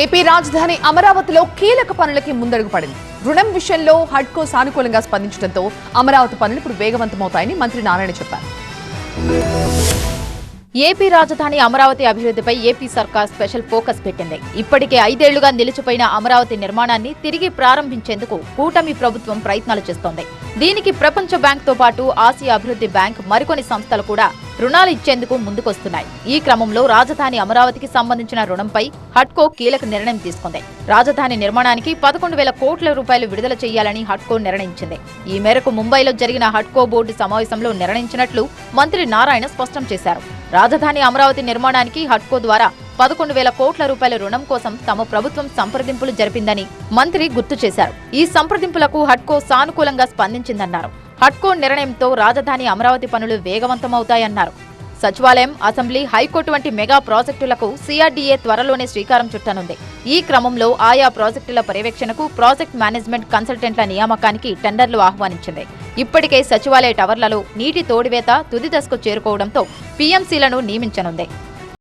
AP రాజధాని అమరావతిలో కీలక పనులకి ముందడుగు పడింది. రుణం విషయంలో హడ్కో సానుకూలంగా స్పందించడంతో అమరావతి పనులు ఇప్పుడు వేగవంతమవుతాయని మంత్రి నారాయణ చెప్పారు. ఏపీ రాజధాని అమరావతి అభివృద్ధిపై ఏపీ సర్కార్ స్పెషల్ ఫోకస్ పెట్టింది. ఇప్పటికే 5 ఏళ్లుగా నిలిచిపోయిన అమరావతి నిర్మాణాన్ని తిరిగి ప్రారంభించేందుకు కూటమి ప్రభుత్వం ప్రయత్నాలు చేస్తోంది. దీనికి ప్రపంచ బ్యాంక్ తో పాటు ఆసియా అభివృద్ధి బ్యాంక్ మరికొన్ని సంస్థలు కూడా రుణాలు ఇచ్చేందుకు ముందుకొస్తున్నాయి. ఈ క్రమంలో రాజధాని అమరావతికి సంబంధించిన రుణంపై హడ్కో కీలక నిర్ణయం తీసుకుంది. రాజధాని నిర్మాణానికి 11,000 కోట్ల రూపాయలు విడుదల చేయాలని హడ్కో నిర్ణయించింది. ఈ మేరకు ముంబైలో జరిగిన హడ్కో బోర్డు సమావేశంలో నిర్ణయించినట్లు మంత్రి నారాయణ స్పష్టం చేశారు. రాజధాని అమరావతి నిర్మాణానికి హడ్కో ద్వారా 11,000 కోట్ల రూపాయల రుణం కోసం తమ ప్రభుత్వం సంప్రదింపులు జరిపిందని మంత్రి గుర్తు చేశారు. ఈ సంప్రదింపులకు హడ్కో సానుకూలంగా స్పందించిందన్నారు. హడ్కో నిర్ణయంతో రాజధాని అమరావతి పనులు వేగవంతమవుతాయన్నారు. సచివాలయం, అసెంబ్లీ, హైకోర్టు వంటి మెగా ప్రాజెక్టులకు సిఆర్డీఏ త్వరలోనే శ్రీకారం చుట్టనుంది. ఈ క్రమంలో ఆయా ప్రాజెక్టుల పర్యవేక్షణకు ప్రాజెక్ట్ మేనేజ్మెంట్ కన్సల్టెంట్ల నియామకానికి టెండర్లు ఆహ్వానించింది. ఇప్పటికే సచివాలయ టవర్లలో నీటి తోడివేత తుది దశకు చేరుకోవడంతో పీఎంసీలను నియమించనుంది.